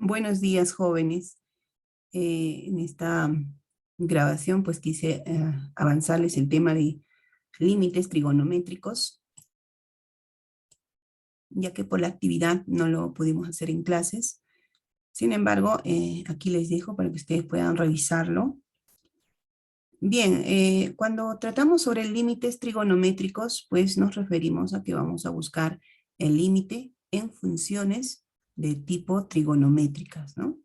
Buenos días, jóvenes. En esta grabación, pues quise avanzarles el tema de límites trigonométricos, ya que por la actividad no lo pudimos hacer en clases. Sin embargo, aquí les dejo para que ustedes puedan revisarlo. Bien, cuando tratamos sobre límites trigonométricos, pues nos referimos a que vamos a buscar el límite en funciones de tipo trigonométricas, ¿no?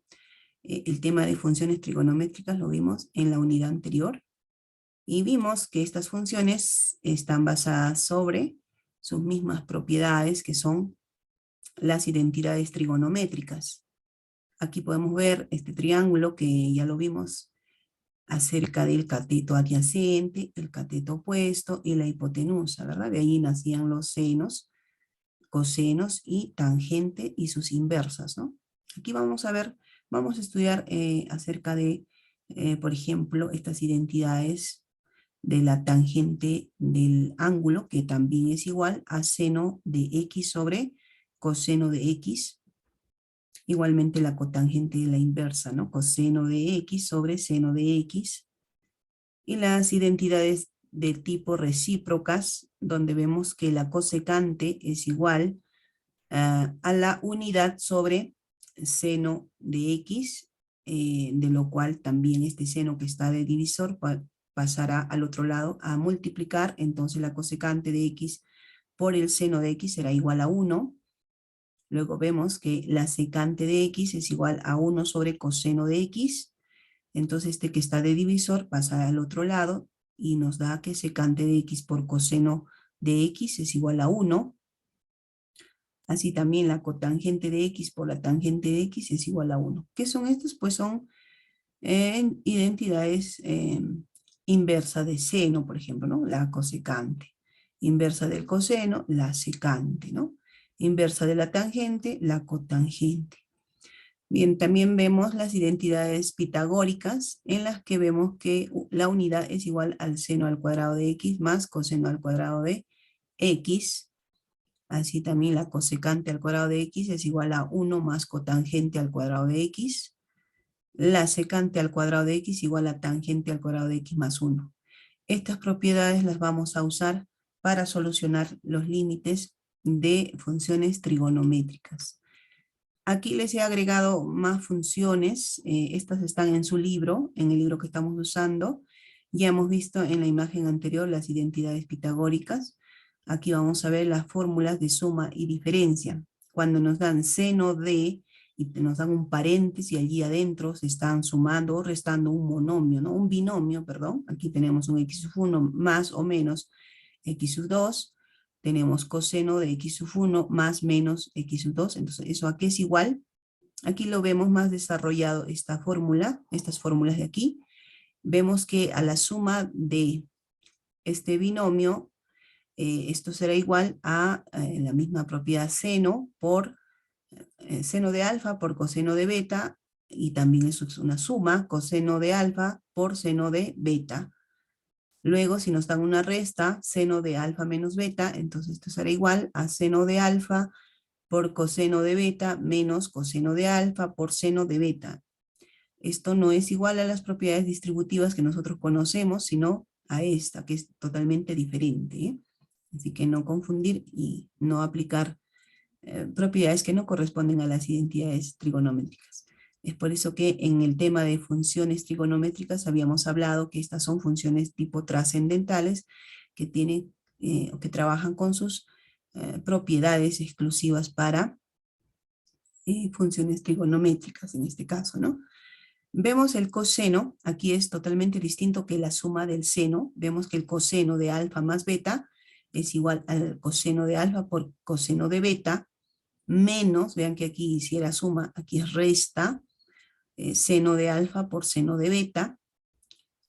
El tema de funciones trigonométricas lo vimos en la unidad anterior y vimos que estas funciones están basadas sobre sus mismas propiedades, que son las identidades trigonométricas. Aquí podemos ver este triángulo que ya lo vimos acerca del cateto adyacente, el cateto opuesto y la hipotenusa, ¿verdad? De ahí nacían los senos, cosenos y tangente y sus inversas, ¿no? Aquí vamos a ver, vamos a estudiar acerca de, por ejemplo, estas identidades de la tangente del ángulo, que también es igual a seno de x sobre coseno de x. Igualmente la cotangente de la inversa, ¿no? Coseno de x sobre seno de x. Y las identidades de tipo recíprocas, donde vemos que la cosecante es igual a la unidad sobre seno de x, de lo cual también este seno que está de divisor pasará al otro lado a multiplicar, entonces la cosecante de x por el seno de x será igual a 1. Luego vemos que la secante de x es igual a 1 sobre coseno de x, entonces este que está de divisor pasa al otro lado y nos da que secante de x por coseno de x es igual a 1. Así también la cotangente de x por la tangente de x es igual a 1. ¿Qué son estos? Pues son identidades inversa de seno, por ejemplo, ¿no? La cosecante. Inversa del coseno, la secante, ¿no? Inversa de la tangente, la cotangente. Bien, también vemos las identidades pitagóricas en las que vemos que la unidad es igual al seno al cuadrado de x más coseno al cuadrado de x. Así también la cosecante al cuadrado de x es igual a 1 más cotangente al cuadrado de x. La secante al cuadrado de x igual a tangente al cuadrado de x más 1. Estas propiedades las vamos a usar para solucionar los límites de funciones trigonométricas. Aquí les he agregado más funciones. Estas están en su libro, en el libro que estamos usando. Ya hemos visto en la imagen anterior las identidades pitagóricas. Aquí vamos a ver las fórmulas de suma y diferencia. Cuando nos dan seno de, y nos dan un paréntesis, allí adentro se están sumando o restando un monomio, ¿no? Un binomio, perdón. Aquí tenemos un x sub 1 más o menos x sub 2. Tenemos coseno de x sub 1 más menos x sub 2. Entonces, ¿eso a qué es igual? Aquí lo vemos más desarrollado esta fórmula, estas fórmulas de aquí. Vemos que a la suma de este binomio, esto será igual a la misma propiedad seno por seno de alfa por coseno de beta, y también eso es una suma, coseno de alfa por seno de beta. Luego, si nos dan una resta, seno de alfa menos beta, entonces esto será igual a seno de alfa por coseno de beta menos coseno de alfa por seno de beta. Esto no es igual a las propiedades distributivas que nosotros conocemos, sino a esta, que es totalmente diferente, ¿eh? Así que no confundir y no aplicar propiedades que no corresponden a las identidades trigonométricas. Es por eso que en el tema de funciones trigonométricas habíamos hablado que estas son funciones tipo trascendentales que tienen o que trabajan con sus propiedades exclusivas para funciones trigonométricas en este caso, ¿no? Vemos el coseno, aquí es totalmente distinto que la suma del seno. Vemos que el coseno de alfa más beta es igual al coseno de alfa por coseno de beta, menos, vean que aquí hiciera suma, aquí es resta, seno de alfa por seno de beta.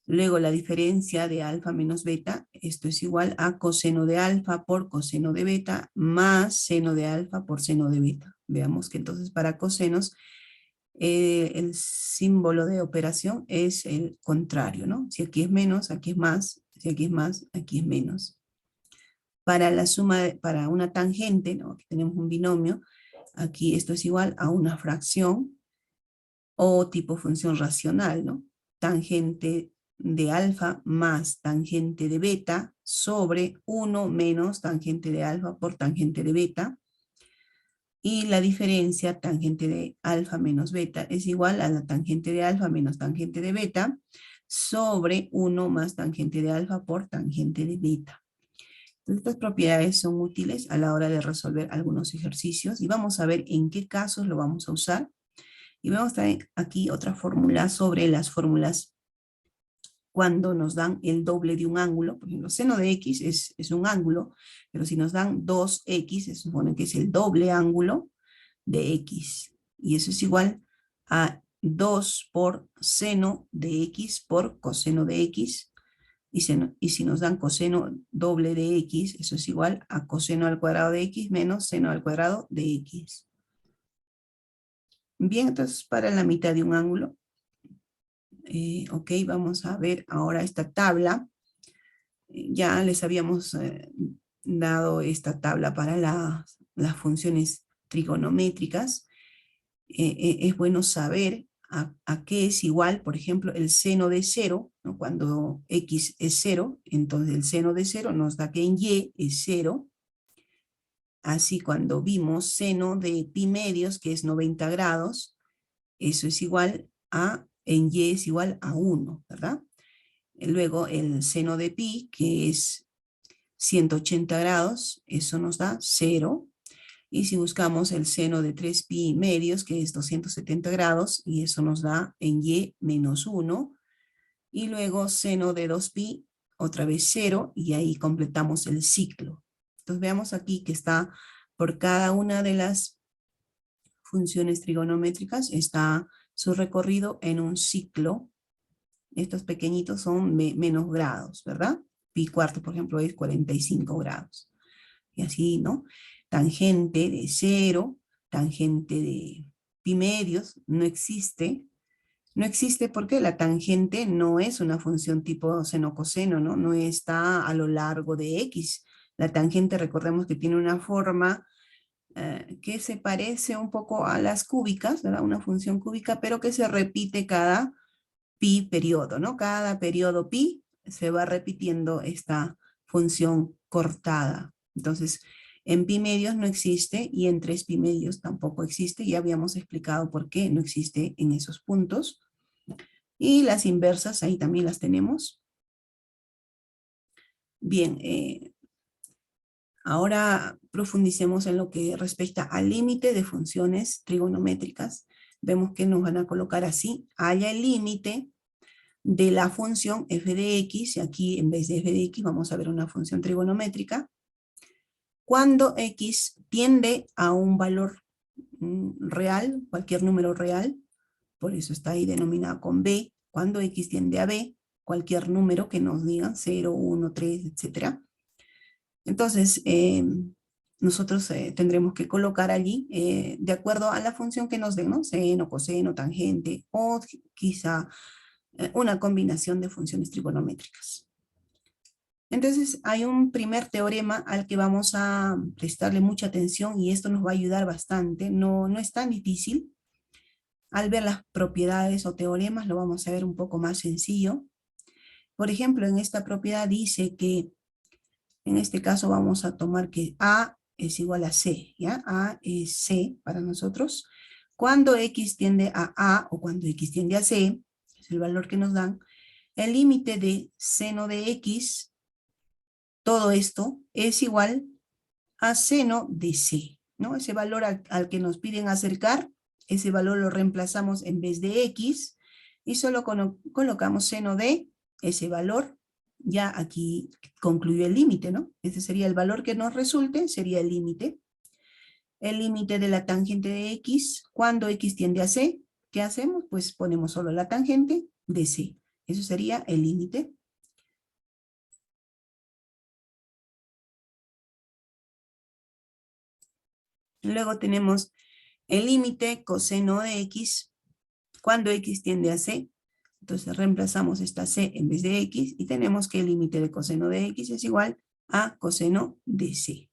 Luego la diferencia de alfa menos beta, esto es igual a coseno de alfa por coseno de beta más seno de alfa por seno de beta. Veamos que entonces para cosenos el símbolo de operación es el contrario, ¿no? Si aquí es menos, aquí es más, si aquí es más, aquí es menos. Para la suma, para una tangente, ¿no? Aquí tenemos un binomio, aquí esto es igual a una fracción, o tipo función racional, ¿no? Tangente de alfa más tangente de beta sobre 1 menos tangente de alfa por tangente de beta. Y la diferencia tangente de alfa menos beta es igual a la tangente de alfa menos tangente de beta sobre 1 más tangente de alfa por tangente de beta. Estas propiedades son útiles a la hora de resolver algunos ejercicios y vamos a ver en qué casos lo vamos a usar. Y vemos también aquí otra fórmula sobre las fórmulas cuando nos dan el doble de un ángulo. Por ejemplo, seno de x es un ángulo, pero si nos dan 2x, se supone que es el doble ángulo de x. Y eso es igual a 2 por seno de x por coseno de x. Y si nos dan coseno doble de x, eso es igual a coseno al cuadrado de x menos seno al cuadrado de x. Bien, entonces para la mitad de un ángulo. Ok, vamos a ver ahora esta tabla. Ya les habíamos dado esta tabla para las funciones trigonométricas. Es bueno saber a qué es igual, por ejemplo, el seno de 0, ¿no? Cuando x es 0, entonces el seno de 0 nos da que en y es 0. Así cuando vimos seno de pi medios, que es 90 grados, eso es igual a, en y es igual a 1, ¿verdad? Luego el seno de pi, que es 180 grados, eso nos da 0. Y si buscamos el seno de 3pi medios, que es 270 grados, y eso nos da en y menos 1. Y luego seno de 2pi, otra vez 0, y ahí completamos el ciclo. Entonces veamos aquí que está por cada una de las funciones trigonométricas, está su recorrido en un ciclo. Estos pequeñitos son menos grados, ¿verdad? Pi cuarto, por ejemplo, es 45 grados. Y así, ¿no? Tangente de 0, tangente de pi medios, no existe. No existe porque la tangente no es una función tipo seno-coseno, ¿no? No está a lo largo de x. La tangente, recordemos que tiene una forma que se parece un poco a las cúbicas, ¿verdad? Una función cúbica, pero que se repite cada pi periodo, ¿no? Cada periodo pi se va repitiendo esta función cortada. Entonces, en pi medios no existe y en 3 pi medios tampoco existe. Ya habíamos explicado por qué no existe en esos puntos. Y las inversas, ahí también las tenemos. Bien, ahora profundicemos en lo que respecta al límite de funciones trigonométricas. Vemos que nos van a colocar así, haya el límite de la función f de x, y aquí en vez de f de x vamos a ver una función trigonométrica, cuando x tiende a un valor real, cualquier número real, por eso está ahí denominado con b, cuando x tiende a b, cualquier número que nos digan 0, 1, 3, etc. Entonces, nosotros tendremos que colocar allí, de acuerdo a la función que nos den, ¿no? Seno, coseno, tangente, o quizá una combinación de funciones trigonométricas. Entonces, hay un primer teorema al que vamos a prestarle mucha atención y esto nos va a ayudar bastante. No es tan difícil. Al ver las propiedades o teoremas lo vamos a ver un poco más sencillo. Por ejemplo, en esta propiedad dice que, en este caso vamos a tomar que A es igual a C, ¿ya? A es C para nosotros. Cuando X tiende a A o cuando X tiende a C, es el valor que nos dan, el límite de seno de X, todo esto es igual a seno de C, ¿no? Ese valor al que nos piden acercar, ese valor lo reemplazamos en vez de X y solo colocamos seno de ese valor. Ya aquí concluyó el límite, ¿no? Ese sería el valor que nos resulte, sería el límite. El límite de la tangente de X, cuando X tiende a C, ¿qué hacemos? Pues ponemos solo la tangente de C. Eso sería el límite. Luego tenemos el límite coseno de X cuando X tiende a C. Entonces reemplazamos esta C en vez de X y tenemos que el límite de coseno de X es igual a coseno de C.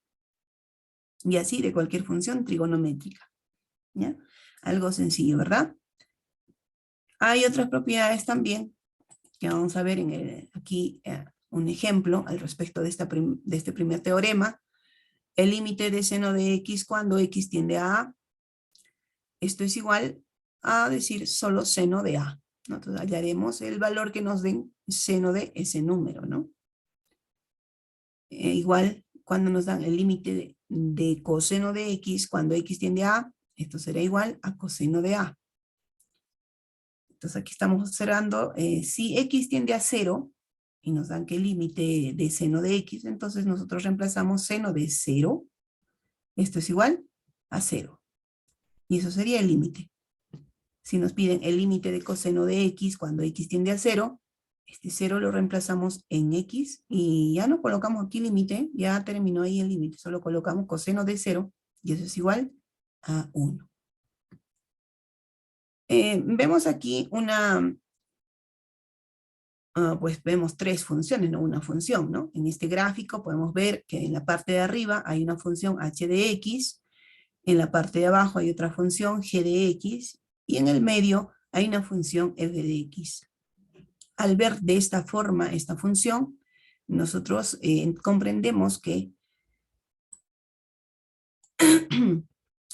Y así de cualquier función trigonométrica, ¿ya? Algo sencillo, ¿verdad? Hay otras propiedades también que vamos a ver aquí un ejemplo al respecto de, de este primer teorema. El límite de seno de x cuando x tiende a A. Esto es igual a decir solo seno de A, ¿no? Entonces hallaremos el valor que nos den seno de ese número, ¿no? Igual cuando nos dan el límite de coseno de x cuando x tiende a A, esto será igual a coseno de A. Entonces aquí estamos observando, si x tiende a 0, y nos dan que el límite de seno de x, entonces nosotros reemplazamos seno de 0, esto es igual a 0. Y eso sería el límite. Si nos piden el límite de coseno de x cuando x tiende a 0, este 0 lo reemplazamos en x, y ya no colocamos aquí límite, ya terminó ahí el límite, solo colocamos coseno de 0, y eso es igual a 1. Vemos aquí pues vemos tres funciones, no una función, ¿no? En este gráfico podemos ver que en la parte de arriba hay una función h de x, en la parte de abajo hay otra función g de x, y en el medio hay una función f de x. Al ver de esta forma esta función, nosotros comprendemos que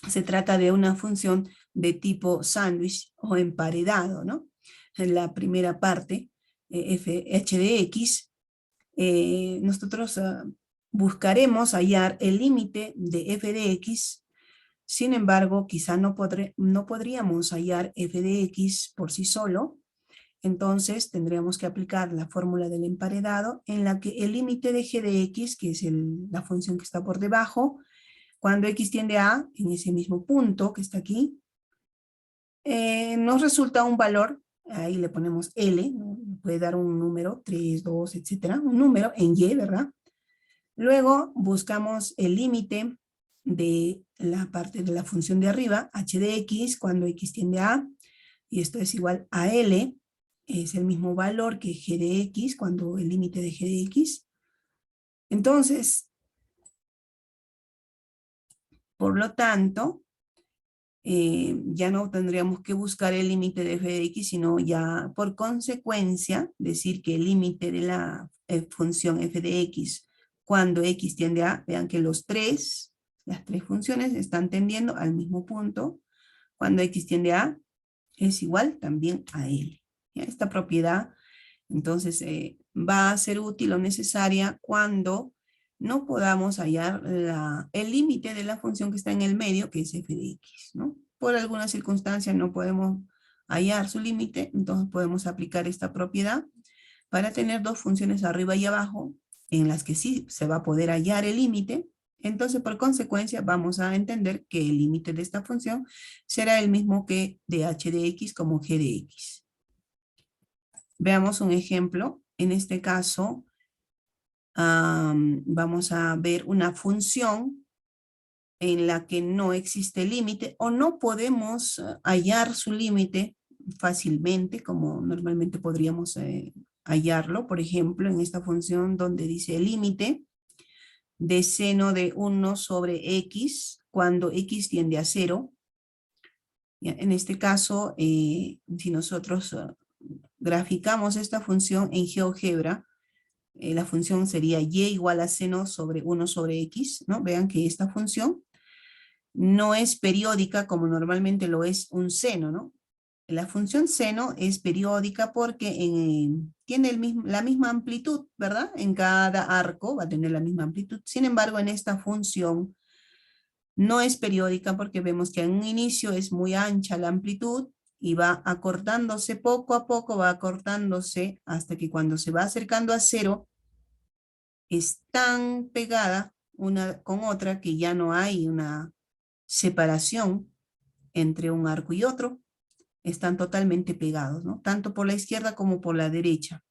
se trata de una función de tipo sándwich o emparedado, ¿no? En la primera parte, h de x, nosotros buscaremos hallar el límite de f de x. Sin embargo, quizá no podríamos hallar f de x por sí solo. Entonces tendríamos que aplicar la fórmula del emparedado en la que el límite de g de x, que es la función que está por debajo, cuando x tiende a A, en ese mismo punto que está aquí, nos resulta un valor, ahí le ponemos L, ¿no? Puede dar un número, 3, 2, etcétera, un número en Y, ¿verdad? Luego buscamos el límite de la parte de la función de arriba, h de x, cuando x tiende a A, y esto es igual a L, es el mismo valor que g de x, cuando el límite de g de x. Entonces, por lo tanto, ya no tendríamos que buscar el límite de f de x, sino ya por consecuencia decir que el límite de la función f de x cuando x tiende a, vean que las tres funciones están tendiendo al mismo punto, cuando x tiende a es igual también a L. ¿Ya? Esta propiedad entonces va a ser útil o necesaria cuando no podamos hallar el límite de la función que está en el medio, que es f de x, ¿no? Por alguna circunstancia no podemos hallar su límite, entonces podemos aplicar esta propiedad para tener dos funciones arriba y abajo, en las que sí se va a poder hallar el límite. Entonces, por consecuencia, vamos a entender que el límite de esta función será el mismo que de h de x como g de x. Veamos un ejemplo. En este caso, vamos a ver una función en la que no existe límite o no podemos hallar su límite fácilmente, como normalmente podríamos hallarlo. Por ejemplo, en esta función donde dice el límite de seno de 1 sobre x cuando x tiende a 0. En este caso, si nosotros graficamos esta función en GeoGebra, la función sería y igual a seno sobre 1 sobre x, ¿no? Vean que esta función no es periódica como normalmente lo es un seno, ¿no? La función seno es periódica porque tiene la misma amplitud, ¿verdad? En cada arco va a tener la misma amplitud. Sin embargo, en esta función no es periódica porque vemos que en un inicio es muy ancha la amplitud y va acortándose poco a poco, va acortándose hasta que cuando se va acercando a 0, es tan pegada una con otra que ya no hay una separación entre un arco y otro. Están totalmente pegados, ¿no? Tanto por la izquierda como por la derecha.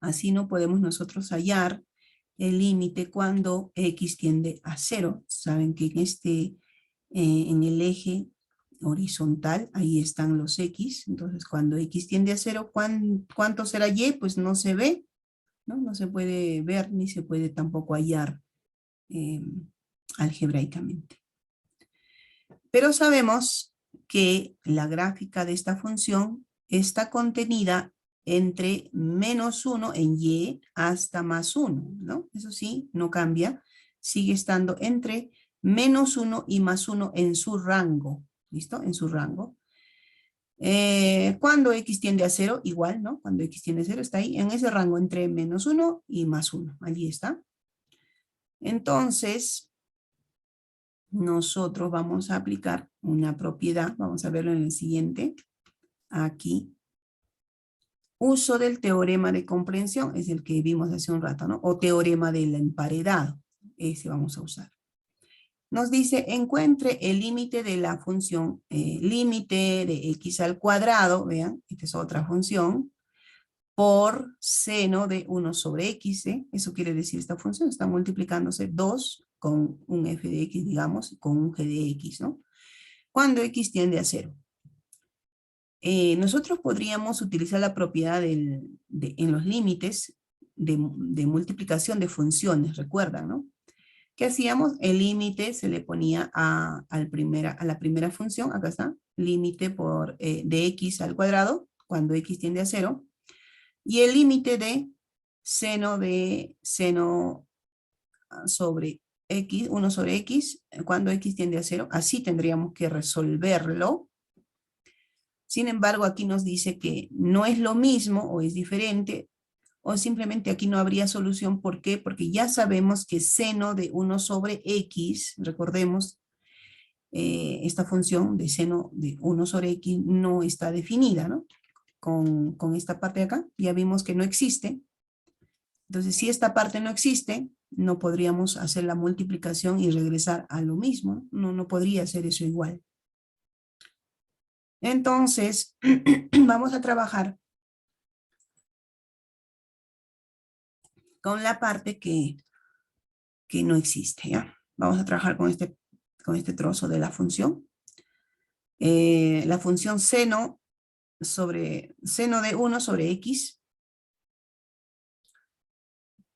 Así no podemos nosotros hallar el límite cuando x tiende a 0. Saben que en el eje horizontal, ahí están los x. Entonces, cuando x tiende a 0, ¿cuánto será y? Pues no se ve, ¿no? No se puede ver ni se puede tampoco hallar algebraicamente. Pero sabemos que la gráfica de esta función está contenida entre -1 en y hasta +1, ¿no? Eso sí, no cambia, sigue estando entre -1 y +1 en su rango, ¿listo? En su rango. Cuando x tiende a 0, igual, ¿no? Cuando x tiende a 0 está ahí, en ese rango entre -1 y +1, allí está. Entonces, nosotros vamos a aplicar una propiedad, vamos a verlo en el siguiente, aquí. Uso del teorema de comprensión, es el que vimos hace un rato, ¿no? O teorema del emparedado, ese vamos a usar. Nos dice, encuentre el límite de la función, límite de x al cuadrado, vean, esta es otra función, por seno de 1 sobre x, ¿eh? Eso quiere decir esta función, está multiplicándose 2 con un f de x, digamos, con un g de x, ¿no? Cuando x tiende a 0. Nosotros podríamos utilizar la propiedad en los límites de multiplicación de funciones, recuerdan, ¿no? ¿Qué hacíamos? El límite se le ponía a la primera función, acá está, límite de x al cuadrado, cuando x tiende a 0, y el límite de seno sobre x, 1 sobre x, cuando x tiende a 0, así tendríamos que resolverlo. Sin embargo, aquí nos dice que no es lo mismo o es diferente, o simplemente aquí no habría solución. ¿Por qué? Porque ya sabemos que seno de 1 sobre x, recordemos, esta función de seno de 1 sobre x no está definida, ¿no? Con esta parte de acá, ya vimos que no existe. Entonces, si esta parte no existe, no podríamos hacer la multiplicación y regresar a lo mismo, ¿no? No podría ser eso igual. Entonces, vamos a trabajar con la parte que no existe, ¿ya? Vamos a trabajar con este trozo de la función. La función seno de 1 sobre x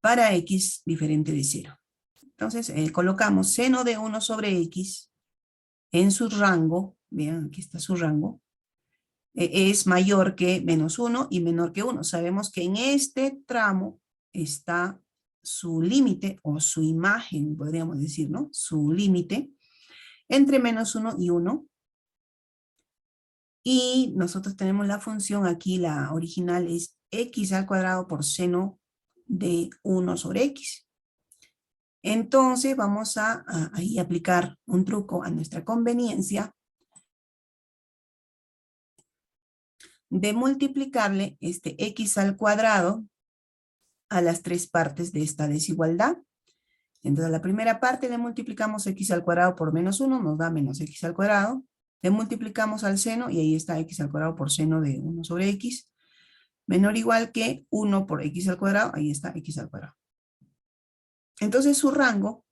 para x diferente de 0. Entonces, colocamos seno de 1 sobre x en su rango, vean, aquí está su rango, es mayor que -1 y menor que 1. Sabemos que en este tramo está su límite, o su imagen, podríamos decir, ¿no? Su límite, entre -1 y 1. Y nosotros tenemos la función aquí, la original es x al cuadrado por seno de 1 sobre x. Entonces vamos a ahí aplicar un truco a nuestra conveniencia de multiplicarle este x al cuadrado a las tres partes de esta desigualdad. Entonces a la primera parte le multiplicamos x al cuadrado por -1, nos da menos x al cuadrado. Le multiplicamos al seno y ahí está x al cuadrado por seno de 1 sobre x. Menor o igual que 1 por x al cuadrado, ahí está x al cuadrado. Entonces su rango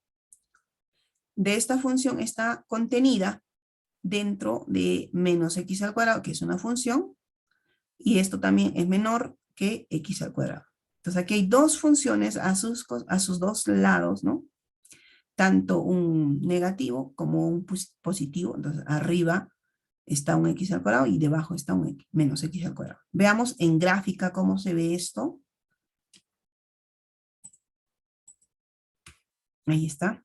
de esta función está contenida dentro de menos x al cuadrado, que es una función, y esto también es menor que x al cuadrado. Entonces aquí hay dos funciones a sus dos lados, ¿no? Tanto un negativo como un positivo. Entonces arriba está un x al cuadrado y debajo está un menos x al cuadrado. Veamos en gráfica cómo se ve esto. Ahí está.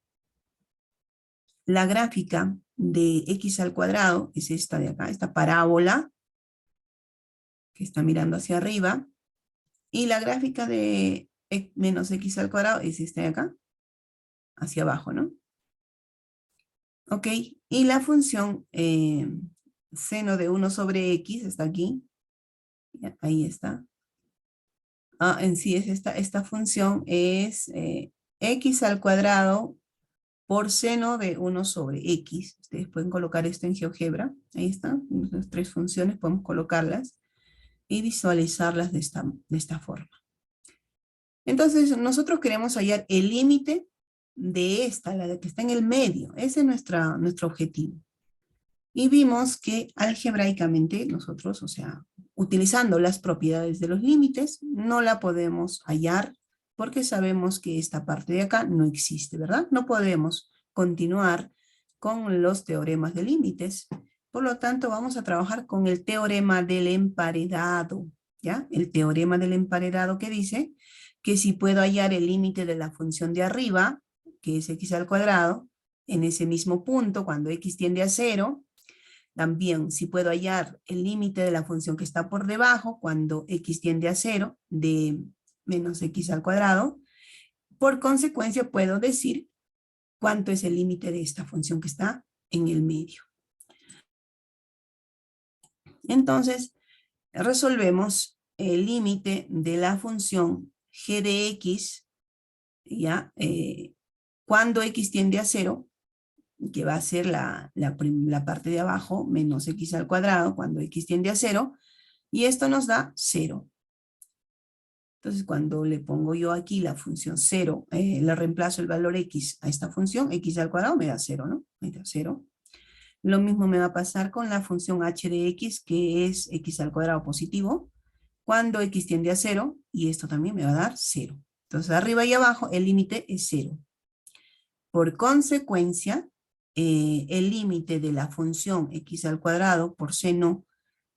La gráfica de x al cuadrado es esta de acá, esta parábola que está mirando hacia arriba. Y la gráfica de menos x al cuadrado es esta de acá, hacia abajo, ¿no? Ok, y la función seno de 1 sobre x está aquí. Ya, ahí está. En sí es esta función es x al cuadrado por seno de 1 sobre x. Ustedes pueden colocar esto en GeoGebra. Ahí están, las tres funciones, podemos colocarlas y visualizarlas de esta forma. Entonces, nosotros queremos hallar el límite de esta, la de que está en el medio. Ese es nuestro objetivo. Y vimos que algebraicamente nosotros, o sea, utilizando las propiedades de los límites, no la podemos hallar porque sabemos que esta parte de acá no existe, ¿verdad? No podemos continuar con los teoremas de límites Por lo tanto, vamos a trabajar con el teorema del emparedado, ¿ya? El teorema del emparedado que dice que si puedo hallar el límite de la función de arriba, que es x al cuadrado, en ese mismo punto, cuando x tiende a 0, también si puedo hallar el límite de la función que está por debajo, cuando x tiende a 0, de menos x al cuadrado, por consecuencia puedo decir cuánto es el límite de esta función que está en el medio. Entonces, resolvemos el límite de la función g de x, ¿ya? Cuando x tiende a 0, que va a ser la parte de abajo, menos x al cuadrado, cuando x tiende a 0, y esto nos da 0. Entonces, cuando le pongo yo aquí la función 0, le reemplazo el valor x a esta función, x al cuadrado me da 0, ¿no? Me da 0. Lo mismo me va a pasar con la función h de x, que es x al cuadrado positivo, cuando x tiende a 0, y esto también me va a dar 0. Entonces, arriba y abajo, el límite es 0. Por consecuencia, el límite de la función x al cuadrado por seno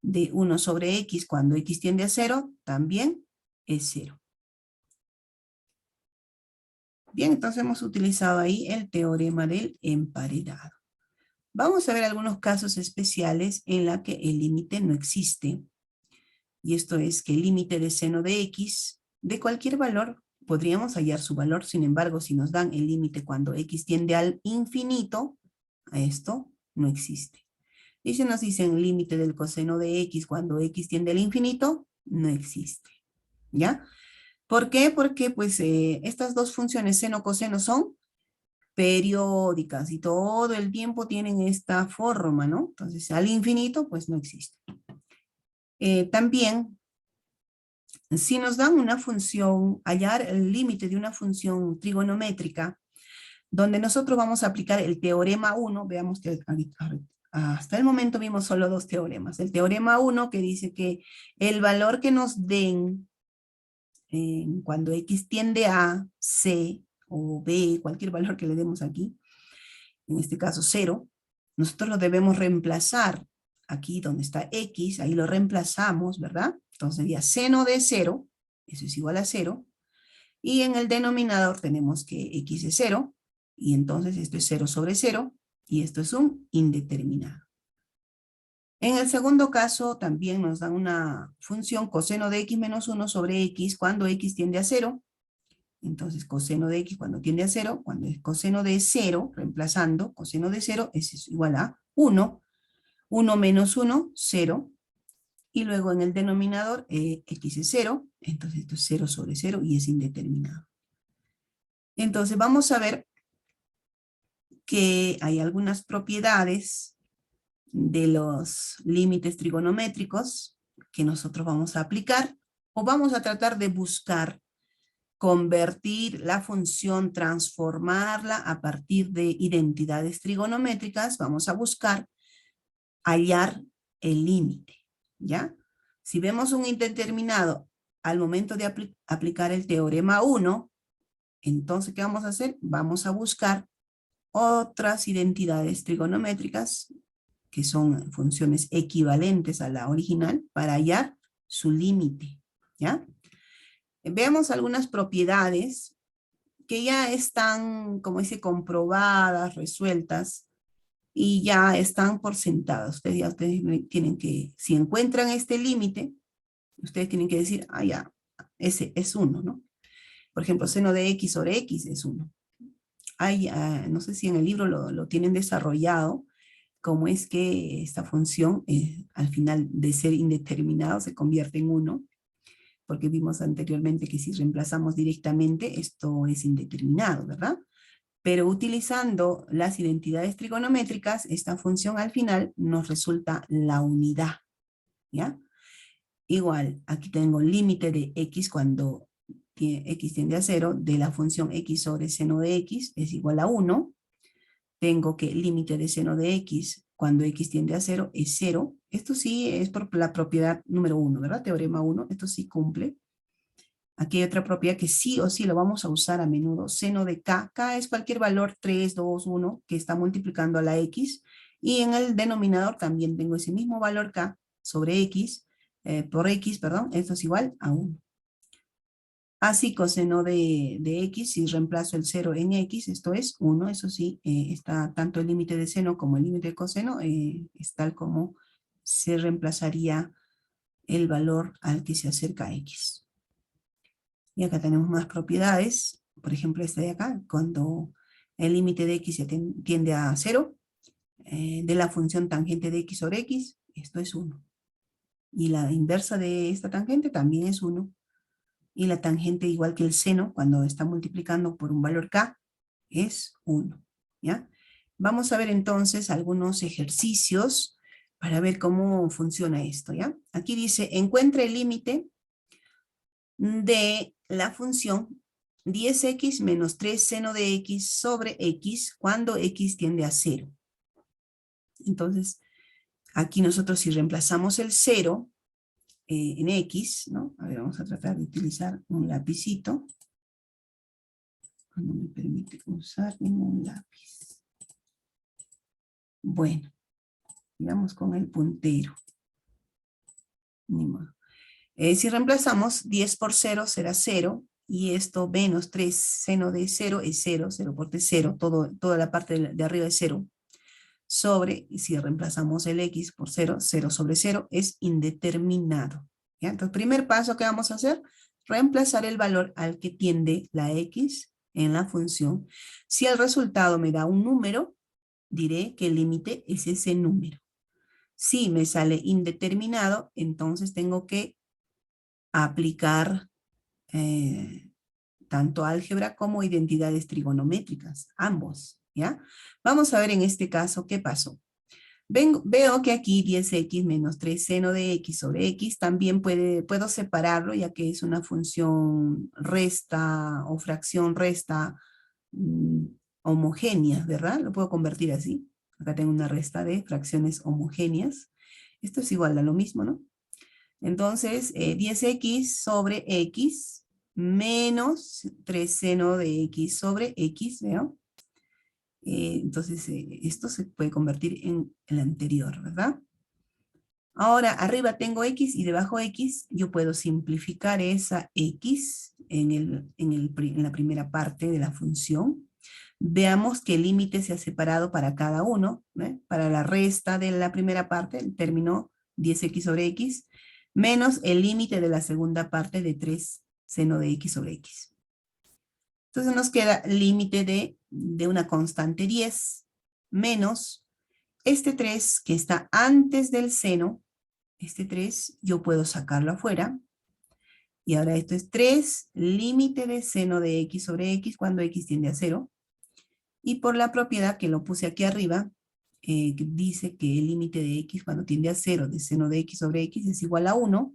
de 1 sobre x cuando x tiende a 0 también es 0. Bien, entonces hemos utilizado ahí el teorema del emparedado. Vamos a ver algunos casos especiales en la que el límite no existe. Y esto es que el límite de seno de x, de cualquier valor, podríamos hallar su valor. Sin embargo, si nos dan el límite cuando x tiende al infinito, esto no existe. Y si nos dicen límite del coseno de x cuando x tiende al infinito, no existe. ¿Ya? ¿Por qué? Porque pues estas dos funciones seno-coseno son periódicas y todo el tiempo tienen esta forma, ¿no? Entonces al infinito pues no existe. También, si nos dan una función, hallar el límite de una función trigonométrica, donde nosotros vamos a aplicar el teorema 1, veamos que hasta el momento vimos solo dos teoremas. El teorema 1 que dice que el valor que nos den cuando x tiende a c o b, cualquier valor que le demos aquí, en este caso 0, nosotros lo debemos reemplazar aquí donde está x, ahí lo reemplazamos, ¿verdad? Entonces sería seno de 0, eso es igual a 0, y en el denominador tenemos que x es 0, y entonces esto es 0 sobre 0, y esto es un indeterminado. En el segundo caso también nos dan una función coseno de x menos 1 sobre x cuando x tiende a 0. Entonces coseno de x cuando tiende a 0, cuando es coseno de 0, reemplazando coseno de 0, es igual a 1. 1 menos 1, 0. Y luego en el denominador x es 0, entonces esto es 0 sobre 0 y es indeterminado. Entonces vamos a ver que hay algunas propiedades de los límites trigonométricos que nosotros vamos a aplicar o vamos a tratar de buscar convertir la función, transformarla a partir de identidades trigonométricas. Vamos a buscar hallar el límite, ¿ya? Si vemos un indeterminado al momento de aplicar el teorema 1, entonces, ¿qué vamos a hacer? Vamos a buscar otras identidades trigonométricas que son funciones equivalentes a la original para hallar su límite, ¿ya? Veamos algunas propiedades que ya están, como dice, comprobadas, resueltas, y ya están por sentadas. Ustedes tienen que, si encuentran este límite, ustedes tienen que decir, ah, ya, ese es 1, ¿no? Por ejemplo, seno de x sobre x es 1. Hay, no sé si en el libro lo tienen desarrollado, cómo es que esta función, al final de ser indeterminado, se convierte en 1, porque vimos anteriormente que si reemplazamos directamente, esto es indeterminado, ¿verdad? Pero utilizando las identidades trigonométricas, esta función al final nos resulta la unidad, ¿ya? Igual, aquí tengo límite de x cuando x tiende a 0, de la función x sobre seno de x es igual a 1. Tengo que el límite de seno de x cuando x tiende a 0 es 0. Esto sí es por la propiedad número 1, ¿verdad? Teorema 1, esto sí cumple. Aquí hay otra propiedad que sí o sí lo vamos a usar a menudo. Seno de k. K es cualquier valor 3, 2, 1 que está multiplicando a la x. Y en el denominador también tengo ese mismo valor k sobre x, por x, perdón, esto es igual a 1. Así coseno de x, si reemplazo el 0 en x, esto es 1, eso sí, está tanto el límite de seno como el límite de coseno, es tal como se reemplazaría el valor al que se acerca a x. Y acá tenemos más propiedades, por ejemplo esta de acá, cuando el límite de x se tiende a 0, de la función tangente de x sobre x, esto es 1. Y la inversa de esta tangente también es 1. Y la tangente, igual que el seno, cuando está multiplicando por un valor k, es 1. ¿Ya? Vamos a ver entonces algunos ejercicios para ver cómo funciona esto. ¿Ya? Aquí dice, encuentra el límite de la función 10x menos 3 seno de x sobre x cuando x tiende a 0. Entonces, aquí nosotros si reemplazamos el 0 en x, ¿no? A ver, vamos a tratar de utilizar un lapicito. No me permite usar ningún lápiz. Bueno, digamos con el puntero. Ni modo. Si reemplazamos 10 por 0 será 0, y esto menos 3 seno de 0 es 0, 0 por 3 0, toda la parte de arriba es 0, sobre, y si reemplazamos el x por 0, 0 sobre 0 es indeterminado. ¿Ya? Entonces, primer paso que vamos a hacer, reemplazar el valor al que tiende la x en la función. Si el resultado me da un número, diré que el límite es ese número. Si me sale indeterminado, entonces tengo que aplicar tanto álgebra como identidades trigonométricas, ambos, ¿ya? Vamos a ver en este caso qué pasó. Veo que aquí 10x menos 3 seno de x sobre x también puedo separarlo, ya que es una función resta o fracción resta homogénea, ¿verdad? Lo puedo convertir así. Acá tengo una resta de fracciones homogéneas. Esto es igual a lo mismo, ¿no? Entonces, 10x sobre x menos 3 seno de x sobre x, ¿veo? Entonces, esto se puede convertir en el anterior, ¿verdad? Ahora, arriba tengo x y debajo x, yo puedo simplificar esa x en la primera parte de la función. Veamos que el límite se ha separado para cada uno, ¿eh? Para la resta de la primera parte, el término 10x sobre x, menos el límite de la segunda parte de 3 seno de x sobre x. Entonces nos queda el límite de una constante 10 menos este 3 que está antes del seno. Este 3 yo puedo sacarlo afuera. Y ahora esto es 3, límite de seno de x sobre x cuando x tiende a 0. Y por la propiedad que lo puse aquí arriba, que dice que el límite de x cuando tiende a 0 de seno de x sobre x es igual a 1,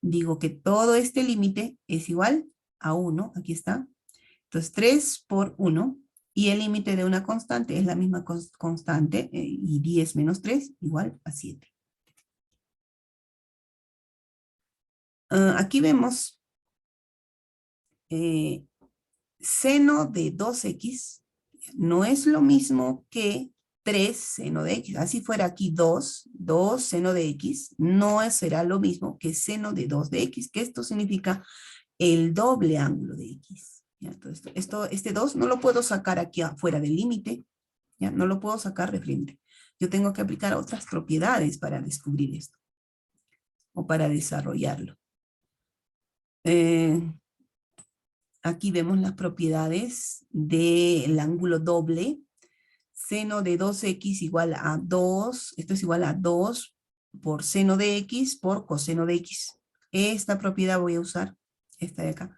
digo que todo este límite es igual a 1, aquí está. Entonces 3 por 1, y el límite de una constante es la misma constante, y 10 menos 3 igual a 7. Aquí vemos seno de 2x no es lo mismo que 3 seno de x. Así fuera aquí 2 seno de x, no será lo mismo que seno de 2 de x, que esto significa el doble ángulo de x. ¿Ya? Entonces, este 2 no lo puedo sacar aquí afuera del límite, ¿ya? No lo puedo sacar de frente. Yo tengo que aplicar otras propiedades para descubrir esto, o para desarrollarlo. Aquí vemos las propiedades del ángulo doble. Seno de 2x igual a 2, esto es igual a 2 por seno de x por coseno de x. Esta propiedad voy a usar, esta de acá.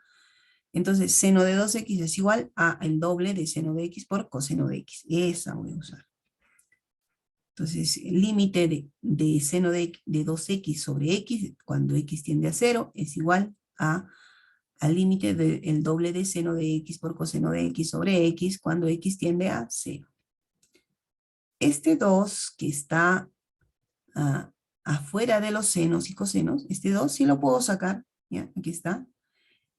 Entonces, seno de 2x es igual a el doble de seno de x por coseno de x. Esa voy a usar. Entonces, el límite de seno de 2x sobre x, cuando x tiende a 0, es igual al límite del doble de seno de x por coseno de x sobre x, cuando x tiende a 0. Este 2 que está afuera de los senos y cosenos, este 2 sí lo puedo sacar, ¿ya? Aquí está.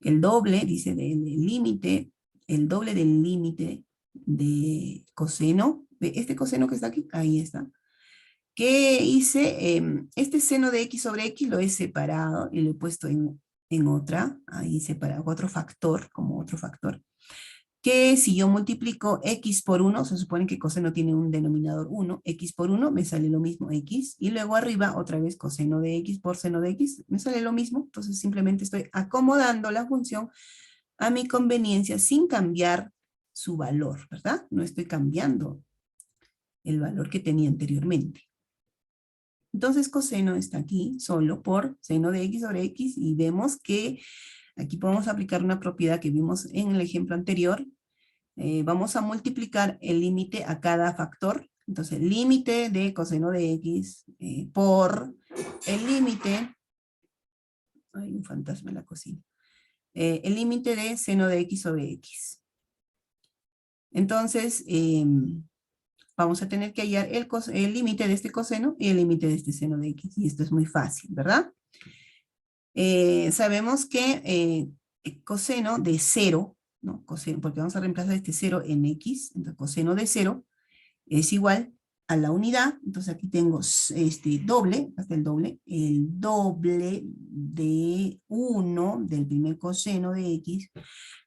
El doble, dice, del límite, el doble del límite de coseno, de este coseno que está aquí, ahí está. ¿Qué hice? Este seno de x sobre x lo he separado y lo he puesto en otra, ahí separado, otro factor, como otro factor. Que si yo multiplico x por 1, se supone que coseno tiene un denominador 1, x por 1 me sale lo mismo x, y luego arriba otra vez coseno de x por seno de x, me sale lo mismo, entonces simplemente estoy acomodando la función a mi conveniencia sin cambiar su valor, ¿verdad? No estoy cambiando el valor que tenía anteriormente. Entonces coseno está aquí solo por seno de x sobre x, y vemos que aquí podemos aplicar una propiedad que vimos en el ejemplo anterior. Vamos a multiplicar el límite a cada factor. Entonces, el límite de coseno de x por el límite, hay un fantasma en la cocina, el límite de seno de x sobre x. Entonces, vamos a tener que hallar el límite de este coseno y el límite de este seno de x. Y esto es muy fácil, ¿verdad? Sabemos que coseno de 0, ¿no? Coseno, porque vamos a reemplazar este 0 en x, entonces coseno de 0 es igual a la unidad. Entonces aquí tengo este doble, hasta el doble de 1 del primer coseno de x.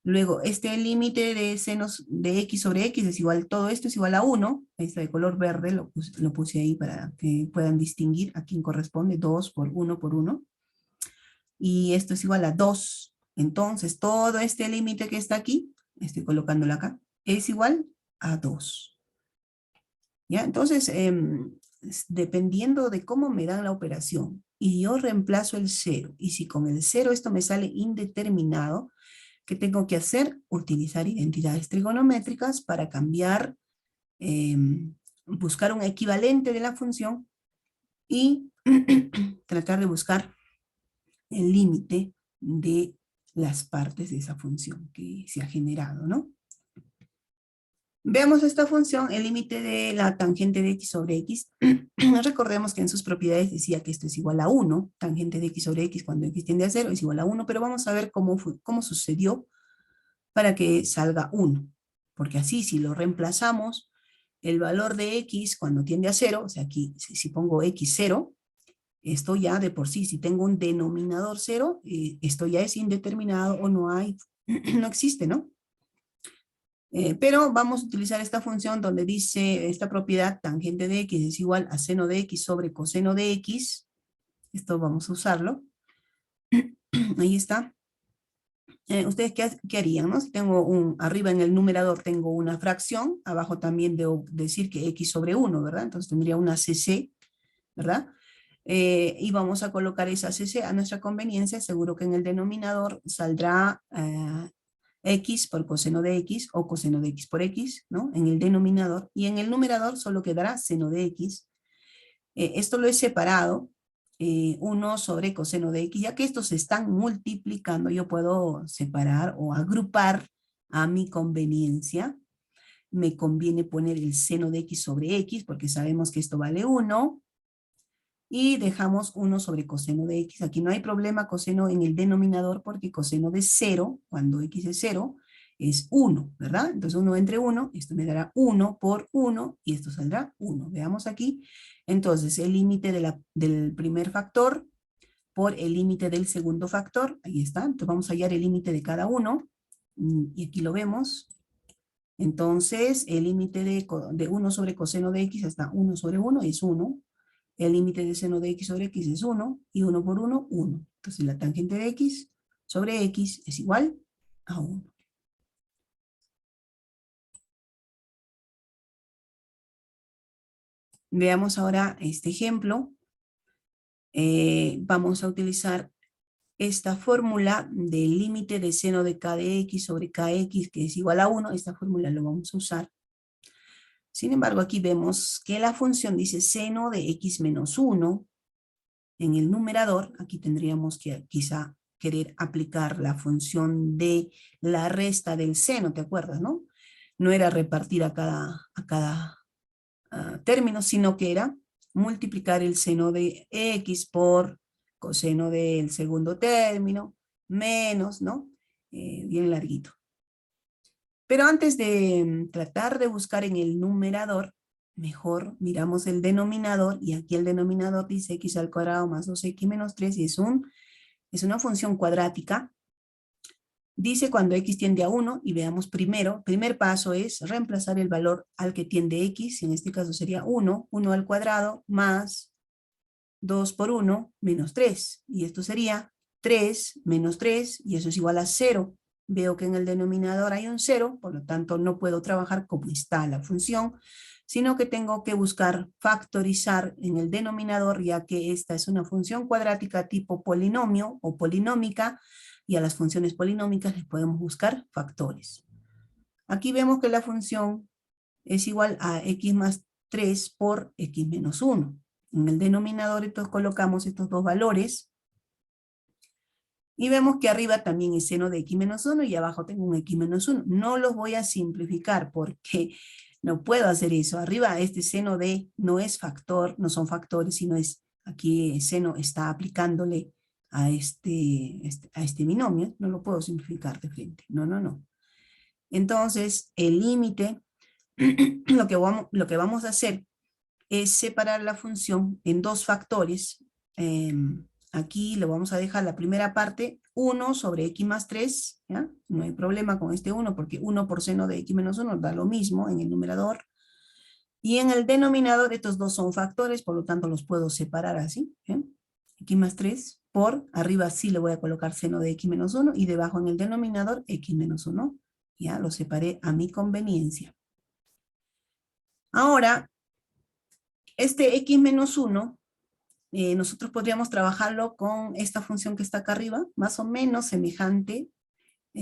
Luego este límite de senos de x sobre x es igual, todo esto es igual a 1, este de color verde lo puse ahí para que puedan distinguir a quién corresponde, 2 por 1 por 1. Y esto es igual a 2. Entonces todo este límite que está aquí, estoy colocándolo acá, es igual a 2. ¿Ya? Entonces, dependiendo de cómo me dan la operación, y yo reemplazo el 0, y si con el 0 esto me sale indeterminado, ¿qué tengo que hacer? Utilizar identidades trigonométricas para cambiar, buscar un equivalente de la función y tratar de buscar el límite de las partes de esa función que se ha generado, ¿no? Veamos esta función, el límite de la tangente de x sobre x. Recordemos que en sus propiedades decía que esto es igual a 1, tangente de x sobre x cuando x tiende a 0 es igual a 1, pero vamos a ver cómo sucedió para que salga 1. Porque así, si lo reemplazamos, el valor de x cuando tiende a 0, o sea, aquí si pongo x0, esto ya de por sí, si tengo un denominador 0, esto ya es indeterminado o no hay, no existe, ¿no? Pero vamos a utilizar esta función donde dice esta propiedad tangente de x es igual a seno de x sobre coseno de x. Esto vamos a usarlo. Ahí está. ¿Ustedes qué harían? ¿No? Si tengo arriba en el numerador tengo una fracción, abajo también debo decir que x sobre 1, ¿verdad? Entonces tendría una cc, ¿verdad? Y vamos a colocar esa cc a nuestra conveniencia. Seguro que en el denominador saldrá x por coseno de x o coseno de x por x, ¿no? En el denominador, y en el numerador solo quedará seno de x. Esto lo he separado, 1 sobre coseno de x, ya que estos se están multiplicando, yo puedo separar o agrupar a mi conveniencia. Me conviene poner el seno de x sobre x, porque sabemos que esto vale 1, y dejamos 1 sobre coseno de x. Aquí no hay problema coseno en el denominador, porque coseno de 0, cuando x es 0, es 1, ¿verdad? Entonces 1 entre 1, esto me dará 1 por 1, y esto saldrá 1. Veamos aquí. Entonces el límite del primer factor por el límite del segundo factor, ahí está. Entonces vamos a hallar el límite de cada uno, y aquí lo vemos. Entonces el límite de 1 sobre coseno de x hasta 1 sobre 1 es 1. El límite de seno de x sobre x es 1, y 1 por 1, 1. Entonces la tangente de x sobre x es igual a 1. Veamos ahora este ejemplo. Vamos a utilizar esta fórmula del límite de seno de k de x sobre kx, que es igual a 1. Esta fórmula lo vamos a usar. Sin embargo, aquí vemos que la función dice seno de x menos 1. En el numerador, aquí tendríamos que quizá querer aplicar la función de la resta del seno, ¿te acuerdas, no? No era repartir a cada término, sino que era multiplicar el seno de x por coseno del segundo término, menos, ¿no? Bien larguito. Pero antes de tratar de buscar en el numerador, Mejor miramos el denominador, y aquí el denominador dice x al cuadrado más 2x menos 3, y es una función cuadrática. Dice cuando x tiende a 1, y veamos primero, primer paso es reemplazar el valor al que tiende x, en este caso sería 1 al cuadrado más 2 por 1 menos 3, y esto sería 3 menos 3, y eso es igual a 0. Veo que en el denominador hay un 0, por lo tanto no puedo trabajar como está la función, sino que tengo que buscar factorizar en el denominador, ya que esta es una función cuadrática tipo polinomio o polinómica, y a las funciones polinómicas les podemos buscar factores. Aquí vemos que la función es igual a x más 3 por x menos 1. En el denominador entonces colocamos estos dos valores, y vemos que arriba también es seno de x menos 1 y abajo tengo un x menos 1. No los voy a simplificar porque no puedo hacer eso. Arriba este seno de no es factor, no son factores, sino es, aquí el seno está aplicándole a este binomio. No lo puedo simplificar de frente. No, no, no. Entonces el límite, lo que vamos a hacer es separar la función en dos factores. Aquí le vamos a dejar la primera parte, 1 sobre x más 3, ¿ya? No hay problema con este 1, porque 1 por seno de x menos 1 da lo mismo en el numerador. Y en el denominador estos dos son factores, por lo tanto los puedo separar así, ¿eh? X más 3 por, arriba sí le voy a colocar seno de x menos 1, y debajo en el denominador x menos 1. Ya lo separé a mi conveniencia. Ahora, este x menos 1, nosotros podríamos trabajarlo con esta función que está acá arriba, más o menos semejante,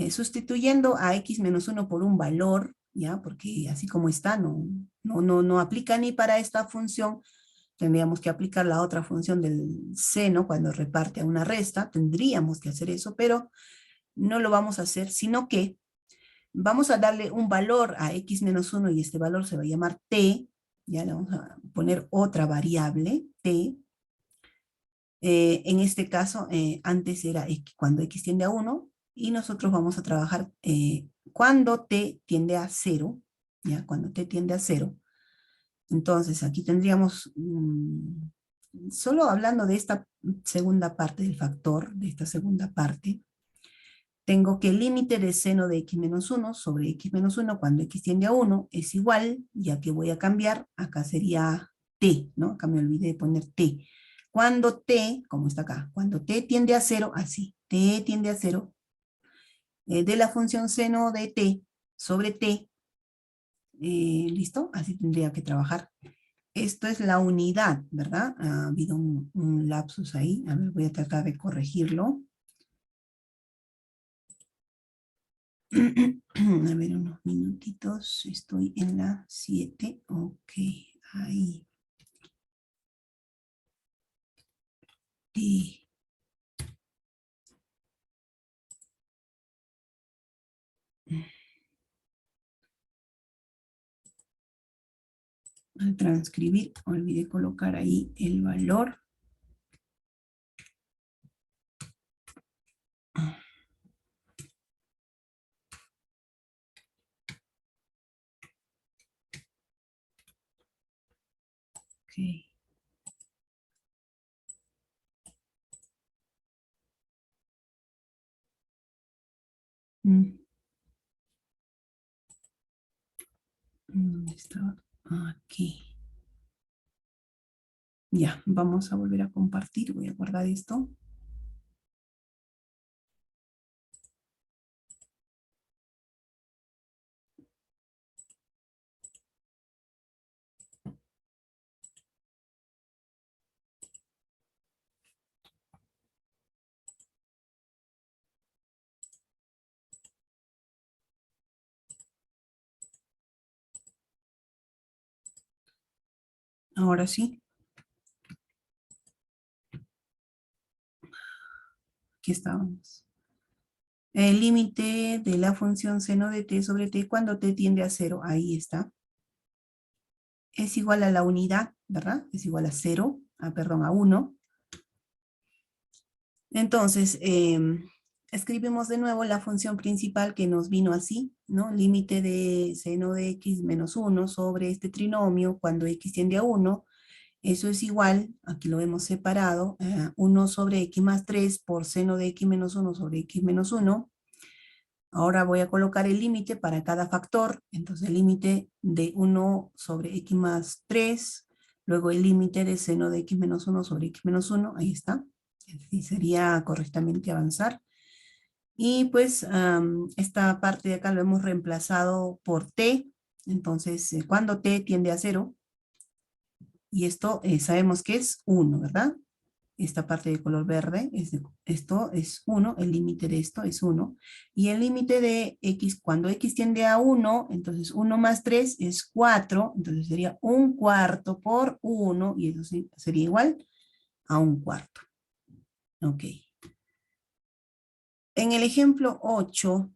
sustituyendo a x menos 1 por un valor, ¿ya? Porque así como está, no aplica ni para esta función. Tendríamos que aplicar la otra función del seno cuando reparte a una resta, tendríamos que hacer eso, pero no lo vamos a hacer, sino que vamos a darle un valor a x menos 1, y este valor se va a llamar t, ya le vamos a poner otra variable, t. En este caso, antes era x, cuando x tiende a 1, y nosotros vamos a trabajar cuando t tiende a 0, ¿ya? Cuando t tiende a 0. Entonces, aquí tendríamos, solo hablando de esta segunda parte del factor, de esta segunda parte, tengo que el límite de seno de x menos 1 sobre x menos 1 cuando x tiende a 1 es igual, ya que voy a cambiar, acá sería t, ¿no? Acá me olvidé de poner t. Cuando t, como está acá, cuando t tiende a 0, así, t tiende a 0, de la función seno de t sobre t, ¿listo? Así tendría que trabajar. Esto es la unidad, ¿verdad? Ha habido un lapsus ahí, a ver, voy a tratar de corregirlo. A ver, unos minutitos, estoy en la 7, ok, ahí. T. Al transcribir, olvidé colocar ahí el valor. Ok. ¿Dónde estaba? Aquí. Ya, vamos a volver a compartir. Voy a guardar esto. Ahora sí. Aquí estábamos. El límite de la función seno de t sobre t cuando t tiende a 0. Ahí está. Es igual a la unidad, ¿verdad? Es igual a 0, perdón, a 1. Entonces, escribimos de nuevo la función principal que nos vino así, ¿no? Límite de seno de x menos 1 sobre este trinomio cuando x tiende a 1. Eso es igual, aquí lo hemos separado, 1 sobre x más 3 por seno de x menos 1 sobre x menos 1. Ahora voy a colocar el límite para cada factor. Entonces el límite de 1 sobre x más 3, luego el límite de seno de x menos 1 sobre x menos 1, ahí está. Así sería correctamente avanzar. Y pues esta parte de acá lo hemos reemplazado por t. Entonces, cuando t tiende a 0, y esto sabemos que es 1, ¿verdad? Esta parte de color verde, esto es 1, el límite de esto es 1. Y el límite de x, cuando x tiende a 1, entonces 1 más 3 es 4, entonces sería 1/4 por 1, y eso sería igual a 1/4. Ok. En el ejemplo 8,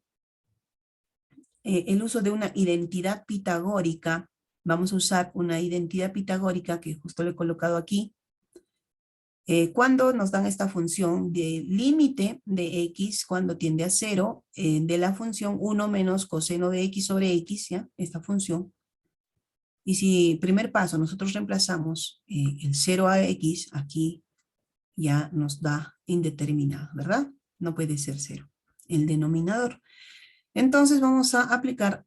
el uso de una identidad pitagórica, vamos a usar una identidad pitagórica que justo le he colocado aquí. Cuando nos dan esta función de límite de x cuando tiende a 0, de la función 1 menos coseno de x sobre x, ¿ya? Esta función. Y si, primer paso, nosotros reemplazamos el 0 a x, aquí ya nos da indeterminado, ¿verdad? No puede ser 0. El denominador. Entonces vamos a aplicar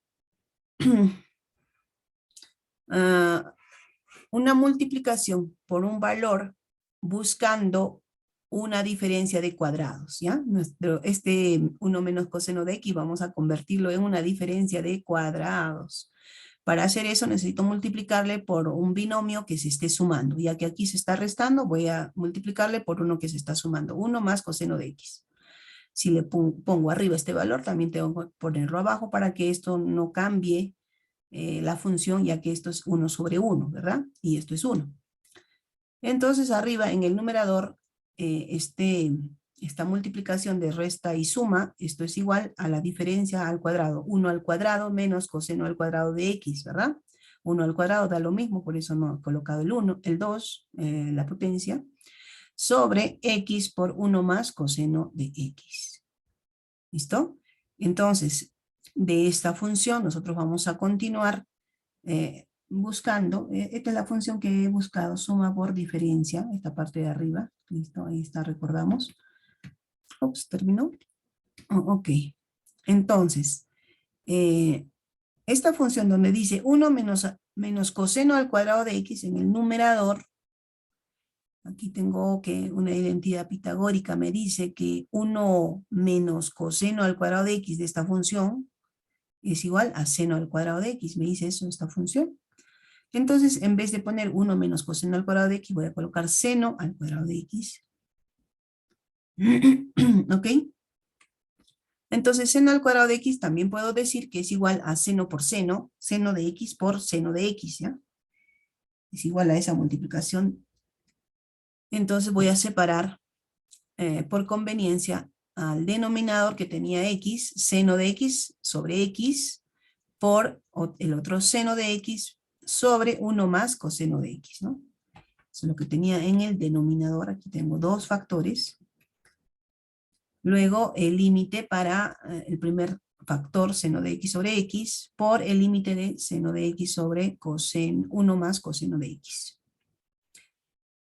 una multiplicación por un valor buscando una diferencia de cuadrados, ¿ya? Este 1 menos coseno de x vamos a convertirlo en una diferencia de cuadrados. Para hacer eso necesito multiplicarle por un binomio que se esté sumando. Ya que aquí se está restando, voy a multiplicarle por uno que se está sumando. 1 más coseno de x. Si le pongo arriba este valor, también tengo que ponerlo abajo para que esto no cambie la función, ya que esto es 1 sobre 1, ¿verdad? Y esto es 1. Entonces arriba en el numerador, esta multiplicación de resta y suma, esto es igual a la diferencia al cuadrado. 1 al cuadrado menos coseno al cuadrado de x, ¿verdad? 1 al cuadrado da lo mismo, por eso no he colocado el 1, el 2, la potencia, sobre x por 1 más coseno de x. ¿Listo? Entonces, de esta función nosotros vamos a continuar buscando, esta es la función que he buscado, suma por diferencia, esta parte de arriba, listo, ahí está, recordamos. Ups, terminó. Oh, ok, entonces, esta función donde dice 1 menos coseno al cuadrado de x en el numerador, aquí tengo que una identidad pitagórica me dice que 1 menos coseno al cuadrado de x de esta función es igual a seno al cuadrado de x, me dice eso esta función. Entonces, en vez de poner 1 menos coseno al cuadrado de x, voy a colocar seno al cuadrado de x. ¿Ok? Entonces, seno al cuadrado de x también puedo decir que es igual a seno por seno de x por seno de x, ¿ya? Es igual a esa multiplicación. Entonces voy a separar por conveniencia al denominador que tenía x, seno de x sobre x, por el otro seno de x sobre 1 más coseno de x, ¿no? Eso es lo que tenía en el denominador. Aquí tengo dos factores. Luego el límite para el primer factor seno de x sobre x por el límite de seno de x sobre 1 más coseno de x.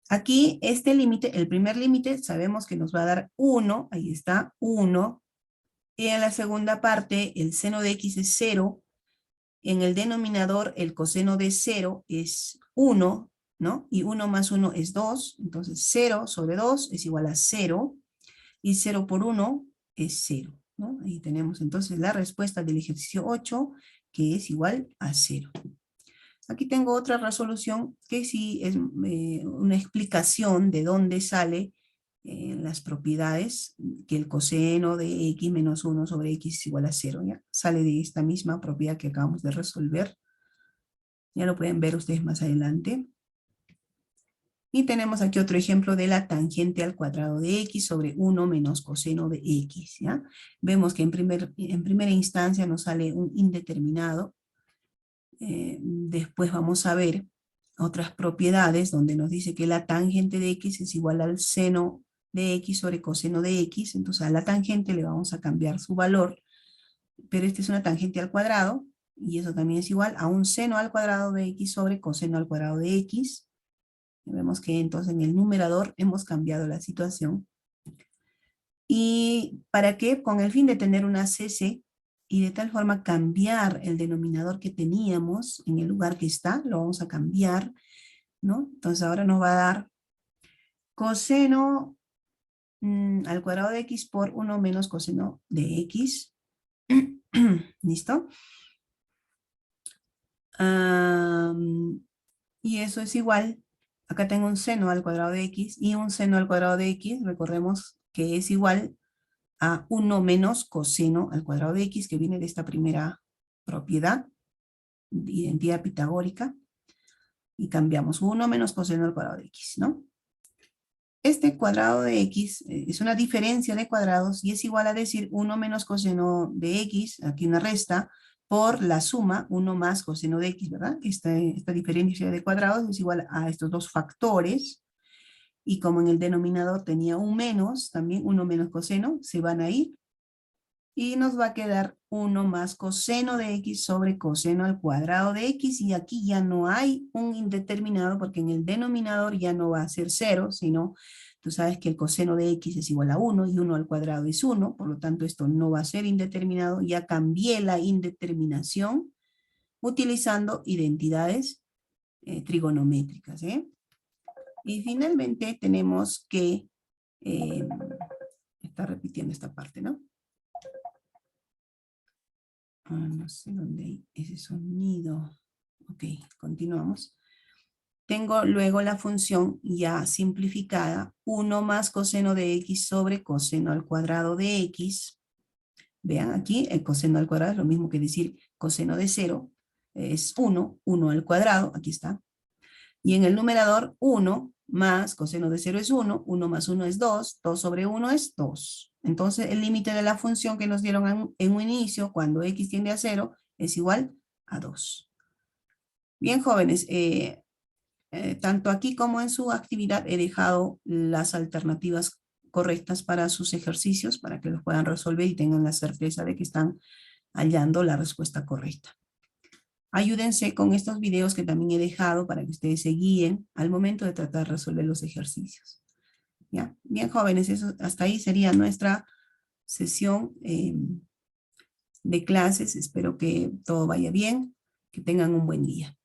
Aquí este límite, el primer límite, sabemos que nos va a dar 1, ahí está, 1. Y en la segunda parte el seno de x es 0. En el denominador el coseno de 0 es 1, ¿no? Y 1 más 1 es 2, entonces 0 sobre 2 es igual a 0. Y 0 por 1 es 0, ¿no? Ahí tenemos entonces la respuesta del ejercicio 8, que es igual a 0. Aquí tengo otra resolución que sí es una explicación de dónde sale las propiedades, que el coseno de x menos 1 sobre x es igual a 0, ¿ya? Sale de esta misma propiedad que acabamos de resolver. Ya lo pueden ver ustedes más adelante. Y tenemos aquí otro ejemplo de la tangente al cuadrado de x sobre 1 menos coseno de x, ¿ya? Vemos que en primera instancia nos sale un indeterminado. Después vamos a ver otras propiedades donde nos dice que la tangente de x es igual al seno de x sobre coseno de x. Entonces a la tangente le vamos a cambiar su valor, pero esta es una tangente al cuadrado, y eso también es igual a un seno al cuadrado de x sobre coseno al cuadrado de x. Vemos que entonces en el numerador hemos cambiado la situación. ¿Y para qué? Con el fin de tener una CC, y de tal forma cambiar el denominador que teníamos en el lugar que está, lo vamos a cambiar, ¿no? Entonces ahora nos va a dar coseno al cuadrado de x por 1 menos coseno de x. ¿Listo? Y eso es igual, acá tengo un seno al cuadrado de x, y un seno al cuadrado de x, recordemos que es igual a 1 menos coseno al cuadrado de x, que viene de esta primera propiedad, identidad pitagórica, y cambiamos 1 menos coseno al cuadrado de x, ¿no? Este cuadrado de x es una diferencia de cuadrados, y es igual a decir 1 menos coseno de x, aquí una resta, por la suma 1 más coseno de x, ¿verdad? Esta diferencia de cuadrados es igual a estos dos factores, y como en el denominador tenía un menos, también 1 menos coseno, se van a ir, y nos va a quedar 1 más coseno de x sobre coseno al cuadrado de x, y aquí ya no hay un indeterminado, porque en el denominador ya no va a ser 0, sino tú sabes que el coseno de x es igual a 1, y 1 al cuadrado es 1, por lo tanto esto no va a ser indeterminado. Ya cambié la indeterminación utilizando identidades trigonométricas, ¿eh? Y finalmente tenemos que, está repitiendo esta parte, ¿no? No sé dónde hay ese sonido. Ok, continuamos. Tengo luego la función ya simplificada, 1 más coseno de x sobre coseno al cuadrado de x. Vean aquí, el coseno al cuadrado es lo mismo que decir coseno de 0. Es 1, 1 al cuadrado, aquí está. Y en el numerador, 1 más coseno de 0 es 1, 1 más 1 es 2, 2 sobre 1 es 2. Entonces, el límite de la función que nos dieron en un inicio, cuando x tiende a 0, es igual a 2. Bien, jóvenes, tanto aquí como en su actividad he dejado las alternativas correctas para sus ejercicios, para que los puedan resolver y tengan la certeza de que están hallando la respuesta correcta. Ayúdense con estos videos que también he dejado para que ustedes se guíen al momento de tratar de resolver los ejercicios. ¿Ya? Bien, jóvenes, eso, hasta ahí sería nuestra sesión de clases. Espero que todo vaya bien, que tengan un buen día.